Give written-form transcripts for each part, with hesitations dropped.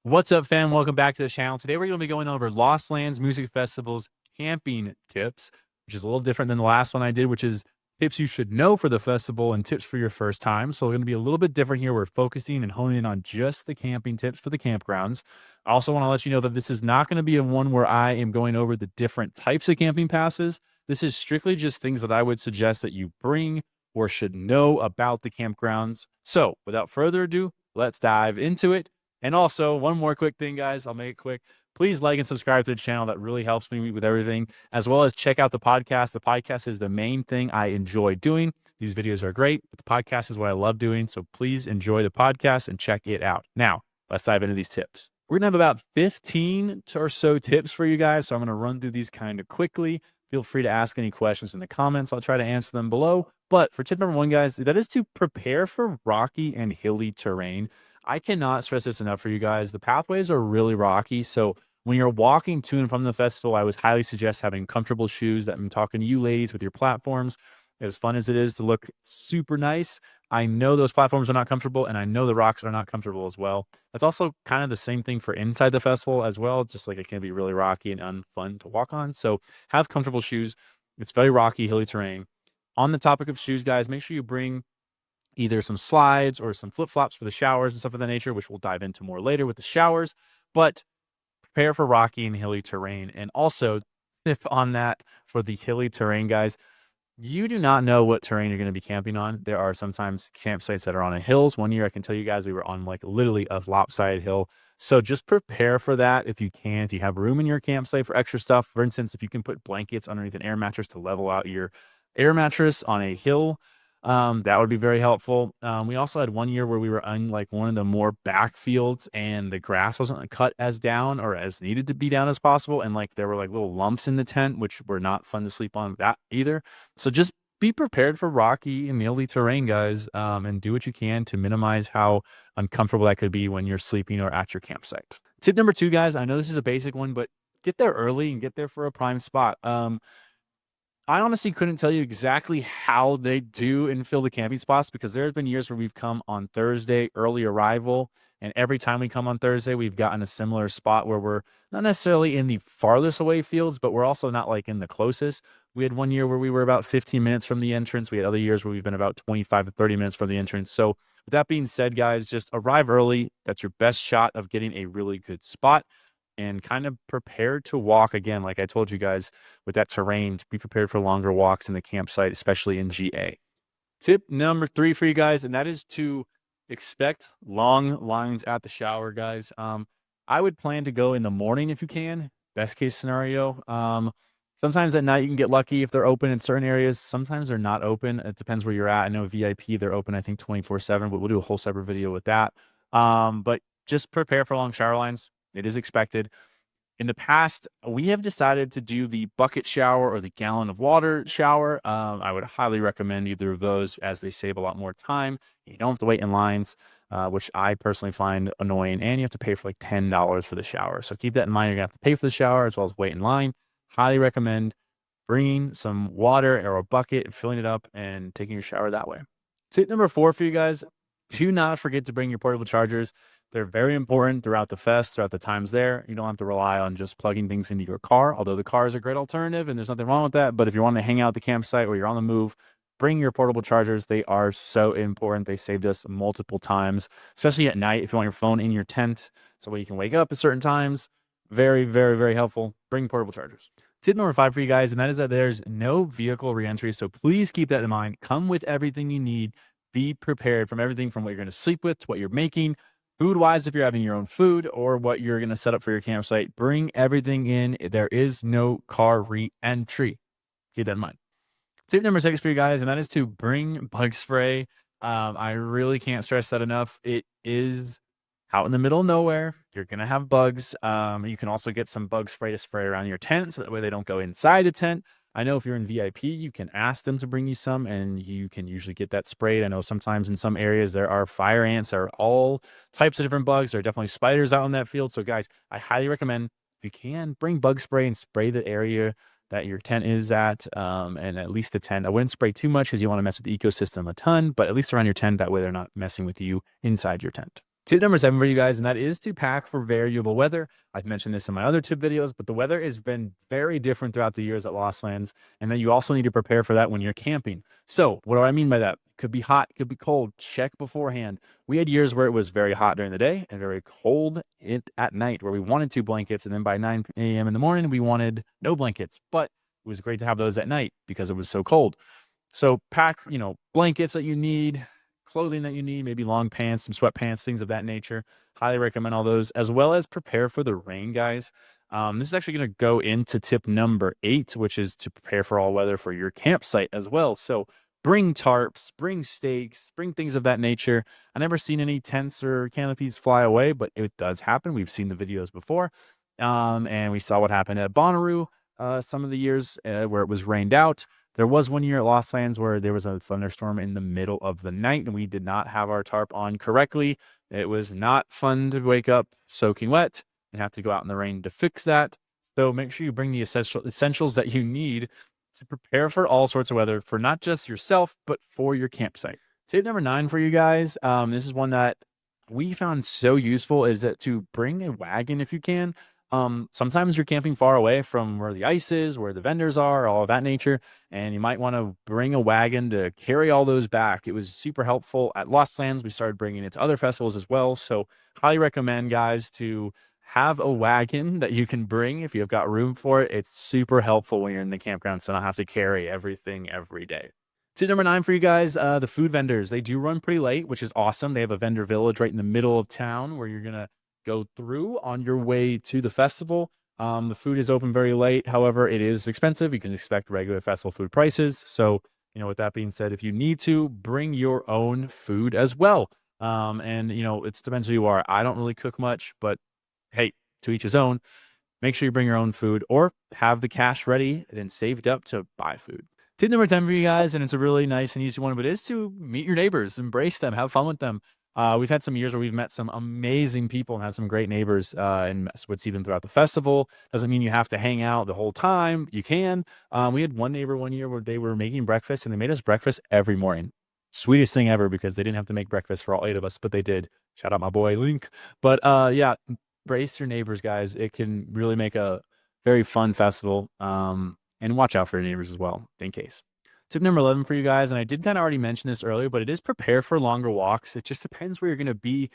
What's up, fam? Welcome back to the channel. Today, we're going to be going over Lost Lands Music Festival's camping tips, which is a little different than the last one I did, which is tips you should know for the festival and tips for your first time. So we're going to be a little bit different here. We're focusing and honing in on just the camping tips for the campgrounds. I also want to let you know that this is not going to be a one where I am going over the different types of camping passes. This is strictly just things that I would suggest that you bring or should know about the campgrounds. So without further ado, let's dive into it. And also, one more quick thing, guys. I'll make it quick. Please like and subscribe to the channel. That really helps me with everything, as well as check out the podcast. The podcast is the main thing I enjoy doing. These videos are great, but the podcast is what I love doing. So please enjoy the podcast and check it out. Now, let's dive into these tips. We're going to have about 15 or so tips for you guys. So I'm going to run through these kind of quickly. Feel free to ask any questions in the comments. I'll try to answer them below. But for tip number one, guys, that is to prepare for rocky and hilly terrain. I cannot stress this enough for you guys. The pathways are really rocky. So when you're walking to and from the festival, I would highly suggest having comfortable shoes. That I'm talking to you ladies with your platforms. As fun as it is to look super nice, I know those platforms are not comfortable, and I know the rocks are not comfortable as well. That's also kind of the same thing for inside the festival as well. Just like it can be really rocky and unfun to walk on. So have comfortable shoes. It's very rocky, hilly terrain. On the topic of shoes, guys, make sure you bring either some slides or some flip-flops for the showers and stuff of that nature, which we'll dive into more later with the showers. But prepare for rocky and hilly terrain. And also, tip on that for the hilly terrain, guys, you do not know what terrain you're going to be camping on. There are sometimes campsites that are on hills. One year, I can tell you guys, we were on like literally a lopsided hill. So just prepare for that if you can. If you have room in your campsite for extra stuff, for instance, if you can put blankets underneath an air mattress to level out your air mattress on a hill, that would be very helpful. We also had one year where we were on like one of the more back fields, and the grass wasn't cut as down or as needed to be down as possible. And like there were like little lumps in the tent, which were not fun to sleep on that either. So just be prepared for rocky and hilly terrain, guys, and do what you can to minimize how uncomfortable that could be when you're sleeping or at your campsite. Tip number two, guys, I know this is a basic one, but get there early and get there for a prime spot. I honestly couldn't tell you exactly how they do and fill the camping spots, because there have been years where we've come on Thursday, early arrival, and every time we come on Thursday, we've gotten a similar spot where we're not necessarily in the farthest away fields, but we're also not like in the closest. We had one year where we were about 15 minutes from the entrance. We had other years where we've been about 25 to 30 minutes from the entrance. So with that being said, guys, just arrive early. That's your best shot of getting a really good spot. And kind of prepared to walk again, like I told you guys, with that terrain, to be prepared for longer walks in the campsite, especially in GA. Tip number three for you guys, and that is to expect long lines at the shower, guys. I would plan to go in the morning if you can, best case scenario. Sometimes at night you can get lucky if they're open in certain areas. Sometimes they're not open. It depends where you're at. I know VIP, they're open, I think 24/7, but we'll do a whole separate video with that. But just prepare for long shower lines. It is expected. In the past, we have decided to do the bucket shower or the gallon of water shower. I would highly recommend either of those, as they save a lot more time. You don't have to wait in lines, which I personally find annoying, and you have to pay for like $10 for the shower. So keep that in mind. You're going to have to pay for the shower as well as wait in line. Highly recommend bringing some water or a bucket, filling it up, and taking your shower that way. Tip number four for you guys, do not forget to bring your portable chargers. They're very important throughout the fest, throughout the times there. You don't have to rely on just plugging things into your car, although the car is a great alternative and there's nothing wrong with that. But if you want to hang out at the campsite or you're on the move, bring your portable chargers. They are so important. They saved us multiple times, especially at night if you want your phone in your tent so you can wake up at certain times. Very, very, very helpful. Bring portable chargers. Tip number five for you guys, and that is that there's no vehicle reentry. So please keep that in mind. Come with everything you need. Be prepared from everything from what you're going to sleep with to what you're making. Food-wise, if you're having your own food, or what you're going to set up for your campsite, bring everything in. There is no car re-entry. Keep that in mind. Tip number six for you guys, and that is to bring bug spray. I really can't stress that enough. It is out in the middle of nowhere. You're going to have bugs. You can also get some bug spray to spray around your tent, so that way they don't go inside the tent. I know if you're in VIP, you can ask them to bring you some, and you can usually get that sprayed. I know sometimes in some areas there are fire ants, there are all types of different bugs. There are definitely spiders out in that field. So guys, I highly recommend, if you can, bring bug spray and spray the area that your tent is at, and at least the tent. I wouldn't spray too much because you want to mess with the ecosystem a ton, but at least around your tent, that way they're not messing with you inside your tent. Tip number 7 for you guys, and that is to pack for variable weather. I've mentioned this in my other tip videos, but the weather has been very different throughout the years at Lost Lands, and then you also need to prepare for that when you're camping. So what do I mean by that? Could be hot, could be cold. Check beforehand. We had years where it was very hot during the day and very cold at night, where we wanted 2 blankets, and then by 9 a.m. in the morning, we wanted no blankets. But it was great to have those at night because it was so cold. So pack, blankets that you need, clothing that you need, maybe long pants, some sweatpants, things of that nature. Highly recommend all those, as well as prepare for the rain, guys. This is actually going to go into tip number 8, which is to prepare for all weather for your campsite as well. So bring tarps, bring stakes, bring things of that nature. I never seen any tents or canopies fly away, but it does happen. We've seen the videos before. And we saw what happened at Bonnaroo some of the years where it was rained out. There was one year at Lost Lands where there was a thunderstorm in the middle of the night and we did not have our tarp on correctly. It was not fun to wake up soaking wet and have to go out in the rain to fix that. So make sure you bring the essentials that you need to prepare for all sorts of weather for not just yourself, but for your campsite. Tip number 9 for you guys. This is one that we found so useful, is that to bring a wagon if you can. Sometimes you're camping far away from where the ice is, where the vendors are, all of that nature, and you might want to bring a wagon to carry all those back. It was super helpful at Lost Lands. We started bringing it to other festivals as well. So highly recommend, guys, to have a wagon that you can bring if you've got room for it. It's super helpful when you're in the campground, so not have to carry everything every day. Tip number 9 for you guys, the food vendors. They do run pretty late, which is awesome. They have a vendor village right in the middle of town where you're going to go through on your way to the festival. The food is open very late. However, it is expensive. You can expect regular festival food prices. So, with that being said, if you need to, bring your own food as well. It depends who you are. I don't really cook much, but hey, to each his own. Make sure you bring your own food or have the cash ready and saved up to buy food. Tip number 10 for you guys, and it's a really nice and easy one, but it is to meet your neighbors, embrace them, have fun with them. We've had some years where we've met some amazing people and had some great neighbors, and would see them throughout the festival. Doesn't mean you have to hang out the whole time. You can. We had one neighbor one year where they were making breakfast and they made us breakfast every morning. Sweetest thing ever, because they didn't have to make breakfast for all 8 of us, but they did. Shout out my boy Link. But yeah, embrace your neighbors, guys. It can really make a very fun festival. And watch out for your neighbors as well, in case. Tip number 11 for you guys, and I did kind of already mention this earlier, but it is prepare for longer walks. It just depends where you're going to be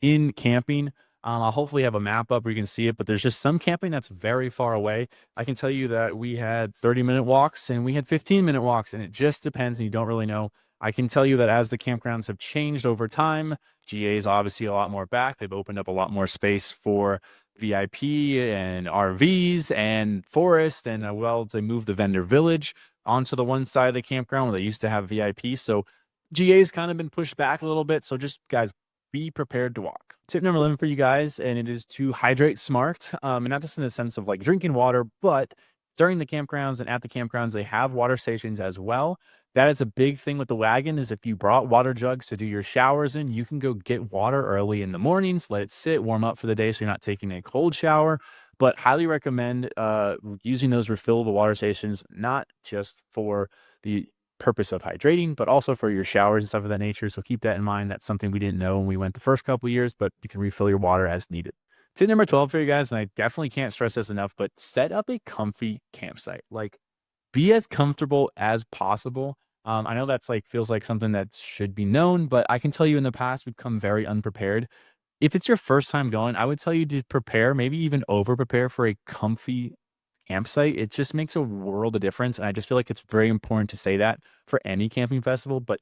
in camping. I'll hopefully have a map up where you can see it, but there's just some camping that's very far away. I can tell you that we had 30-minute walks and we had 15-minute walks, and it just depends, and you don't really know. I can tell you that as the campgrounds have changed over time, GA is obviously a lot more back. They've opened up a lot more space for VIP and RVs and forest, and they moved the vendor village onto the one side of the campground where they used to have VIP. So GA's kind of been pushed back a little bit. So just, guys, be prepared to walk. Tip number 11 for you guys, and it is to hydrate smart. And not just in the sense of like drinking water, but during the campgrounds and at the campgrounds, they have water stations as well. That is a big thing with the wagon, is if you brought water jugs to do your showers in, you can go get water early in the mornings, let it sit, warm up for the day so you're not taking a cold shower. But highly recommend using those refillable water stations, not just for the purpose of hydrating, but also for your showers and stuff of that nature. So keep that in mind. That's something we didn't know when we went the first couple of years, but you can refill your water as needed. Tip number 12 for you guys, and I definitely can't stress this enough, but set up a comfy campsite. Like, be as comfortable as possible. I know that's feels like something that should be known, but I can tell you in the past, we've come very unprepared. If it's your first time going, I would tell you to prepare, maybe even over prepare for a comfy campsite. It just makes a world of difference. And I just feel like it's very important to say that for any camping festival. But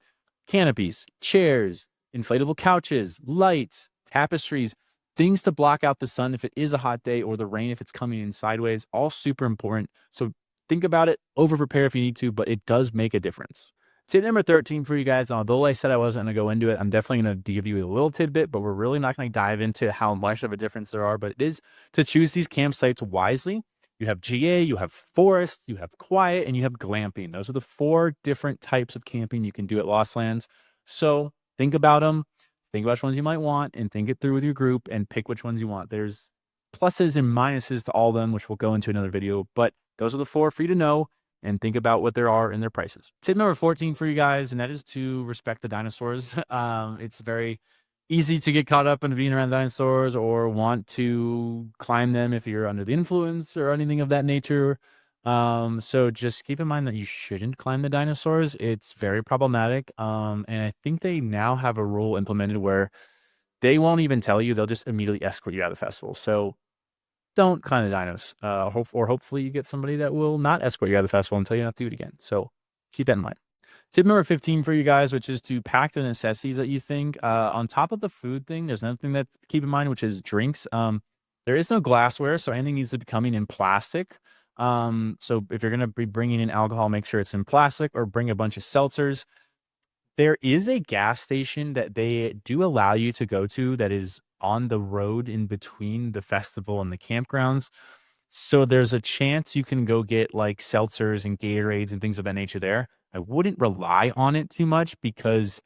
canopies, chairs, inflatable couches, lights, tapestries, things to block out the sun if it is a hot day, or the rain if it's coming in sideways, all super important. So think about it, over prepare if you need to, but it does make a difference. Tip number 13 for you guys, although I said I wasn't going to go into it, I'm definitely going to give you a little tidbit, but we're really not going to dive into how much of a difference there are, but it is to choose these campsites wisely. You have GA, you have forest, you have quiet, and you have glamping. Those are the 4 different types of camping you can do at Lost Lands. So think about them, think about which ones you might want, and think it through with your group and pick which ones you want. There's pluses and minuses to all of them, which we'll go into another video, but those are the 4 for you to know and think about what there are in their prices. Tip number 14 for you guys, and that is to respect the dinosaurs. It's very easy to get caught up in being around dinosaurs or want to climb them if you're under the influence or anything of that nature. So just keep in mind that you shouldn't climb the dinosaurs. It's very problematic. And I think they now have a rule implemented where they won't even tell you; they'll just immediately escort you out of the festival. So don't climb the dinos. Hopefully you get somebody that will not escort you out of the festival and tell you not to do it again. So keep that in mind. Tip number 15 for you guys, which is to pack the necessities that you think. On top of the food thing, there's another thing that to keep in mind, which is drinks. There is no glassware, so anything needs to be coming in plastic. So if you're gonna be bringing in alcohol, make sure it's in plastic or bring a bunch of seltzers. There is a gas station that they do allow you to go to that is on the road in between the festival and the campgrounds. So there's a chance you can go get like seltzers and Gatorades and things of that nature there. I wouldn't rely on it too much because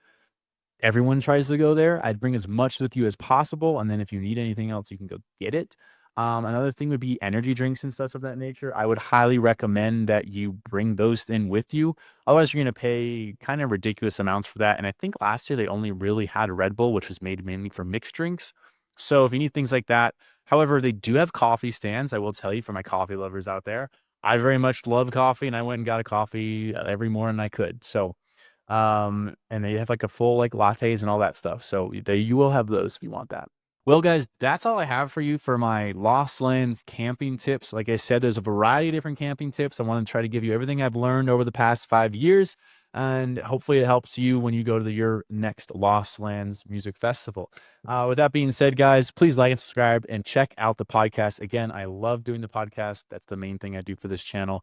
everyone tries to go there. I'd bring as much with you as possible, and then if you need anything else, you can go get it. Another thing would be energy drinks and stuff of that nature. I would highly recommend that you bring those in with you. Otherwise, you're gonna pay kind of ridiculous amounts for that. And I think last year they only really had Red Bull, which was made mainly for mixed drinks. So if you need things like that, however, they do have coffee stands. I will tell you for my coffee lovers out there, I very much love coffee, and I went and got a coffee every morning I could. So and they have like a full like lattes and all that stuff. So they you will have those if you want that. Well, guys, that's all I have for you for my Lost Lands camping tips. Like I said, there's a variety of different camping tips. I want to try to give you everything I've learned over the past 5 years, and hopefully it helps you when you go to your next Lost Lands music festival. With that being said, guys, please like and subscribe and check out the podcast. Again, I love doing the podcast. That's the main thing I do for this channel.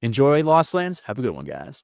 Enjoy Lost Lands. Have a good one, guys.